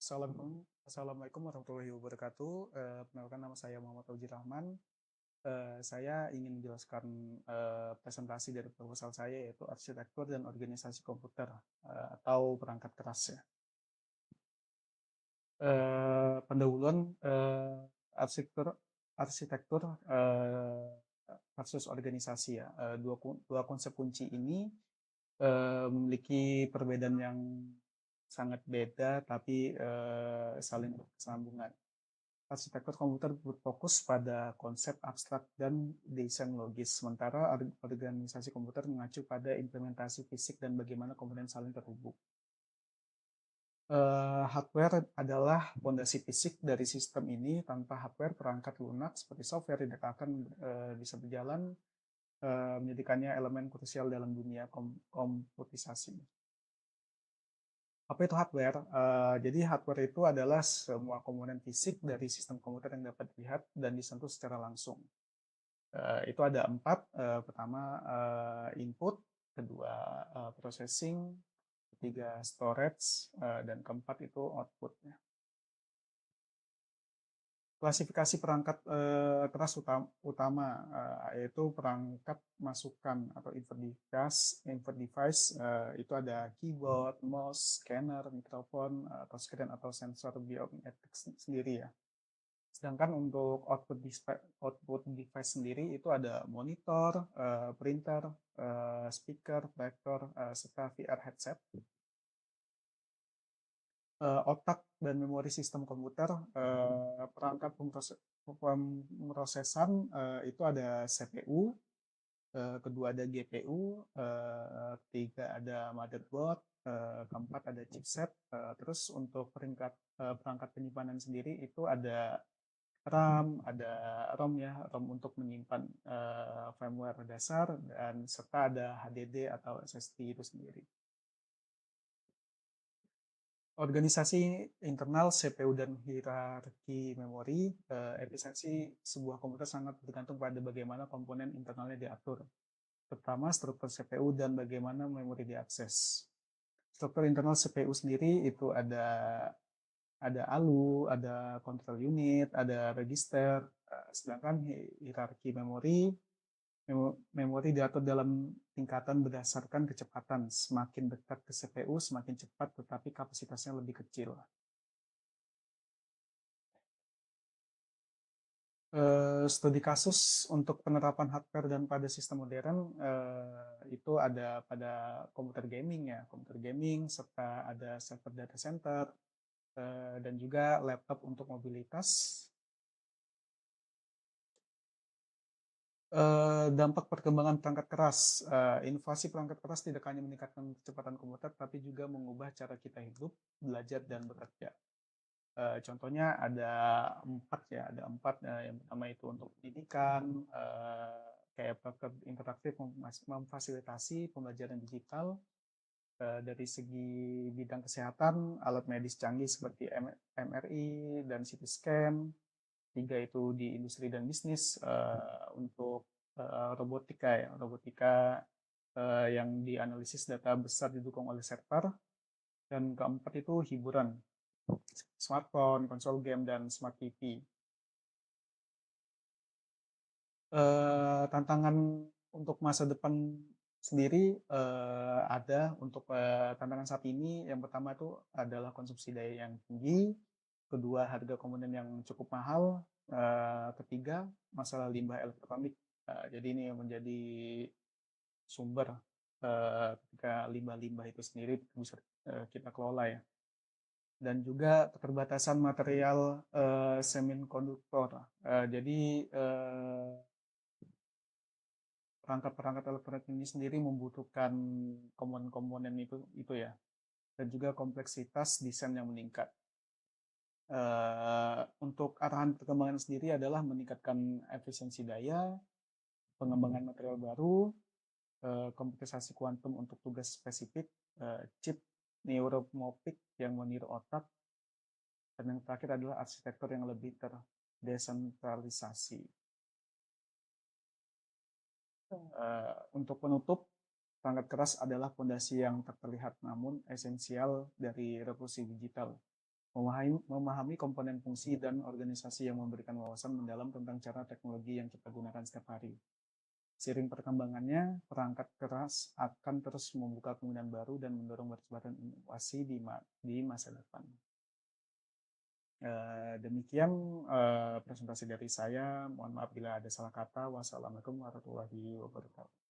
Assalamualaikum warahmatullahi wabarakatuh. Perkenalkan nama saya Muhammad Fauzir Rahman. Saya ingin menjelaskan presentasi dari proposal saya yaitu arsitektur dan organisasi komputer atau perangkat keras ya. Pendahuluan arsitektur arsitektur versus organisasi ya. Dua konsep kunci ini memiliki perbedaan yang sangat beda tapi saling bersambungan. Arsitektur komputer berfokus pada konsep abstrak dan desain logis, sementara organisasi komputer mengacu pada implementasi fisik dan bagaimana komponen saling terhubung. Hardware adalah fondasi fisik dari sistem ini. Tanpa hardware, perangkat lunak seperti software tidak akan bisa berjalan, menjadikannya elemen krusial dalam dunia komputisasi. Apa itu hardware? Jadi hardware itu adalah semua komponen fisik dari sistem komputer yang dapat dilihat dan disentuh secara langsung. Itu ada 4. Pertama input, kedua processing, ketiga storage, dan keempat itu output. Klasifikasi perangkat keras utama yaitu perangkat masukan atau input device, itu ada keyboard, mouse, scanner, mikrofon, touchscreen atau sensor biometrik sendiri ya. Sedangkan untuk output device sendiri itu ada monitor, printer, speaker, proyektor, serta VR headset. Otak dan memori sistem komputer, perangkat pemrosesan itu ada CPU, kedua ada GPU, ketiga ada motherboard, keempat ada chipset, terus untuk perangkat penyimpanan sendiri itu ada RAM, ada ROM ya, ROM untuk menyimpan firmware dasar, dan serta ada HDD atau SSD itu sendiri. Organisasi internal CPU dan hierarki memori, efisiensi sebuah komputer sangat bergantung pada bagaimana komponen internalnya diatur, terutama struktur CPU dan bagaimana memori diakses. Struktur internal CPU sendiri itu ada ALU, ada control unit, ada register, sedangkan hierarki memori diatur dalam tingkatan berdasarkan kecepatan. Semakin dekat ke CPU, semakin cepat, tetapi kapasitasnya lebih kecil. Studi kasus untuk penerapan hardware dan pada sistem modern itu ada pada komputer gaming serta ada server data center dan juga laptop untuk mobilitas. Dampak perkembangan perangkat keras. Inovasi perangkat keras tidak hanya meningkatkan kecepatan komputer, tapi juga mengubah cara kita hidup, belajar, dan bekerja. Contohnya ada 4 ya, ada 4. Yang pertama itu untuk pendidikan, kayak perangkat interaktif memfasilitasi pembelajaran digital. Dari segi bidang kesehatan, alat medis canggih seperti MRI dan CT scan. 3 itu di industri dan bisnis, untuk robotika yang dianalisis data besar didukung oleh server. Dan keempat itu hiburan, smartphone, konsol game, dan smart TV. Tantangan untuk masa depan sendiri ada untuk tantangan saat ini. Yang pertama itu adalah konsumsi daya yang tinggi, kedua harga komponen yang cukup mahal, ketiga masalah limbah elektronik. Jadi ini yang menjadi sumber ketika limbah-limbah itu sendiri bisa kita kelola ya. Dan juga keterbatasan material semikonduktor. Jadi perangkat-perangkat elektronik ini sendiri membutuhkan komponen-komponen itu ya, dan juga kompleksitas desain yang meningkat. Untuk arahan perkembangan sendiri adalah meningkatkan efisiensi daya, pengembangan material baru, komputerisasi kuantum untuk tugas spesifik, chip neuromorphic yang meniru otak, dan yang terakhir adalah arsitektur yang lebih terdesentralisasi. Untuk penutup, perangkat keras adalah fondasi yang tak terlihat namun esensial dari revolusi digital. memahami komponen fungsi dan organisasi yang memberikan wawasan mendalam tentang cara teknologi yang kita gunakan setiap hari. Seiring perkembangannya, perangkat keras akan terus membuka kemungkinan baru dan mendorong percepatan inovasi di masa depan. Demikian presentasi dari saya. Mohon maaf bila ada salah kata. Wassalamualaikum warahmatullahi wabarakatuh.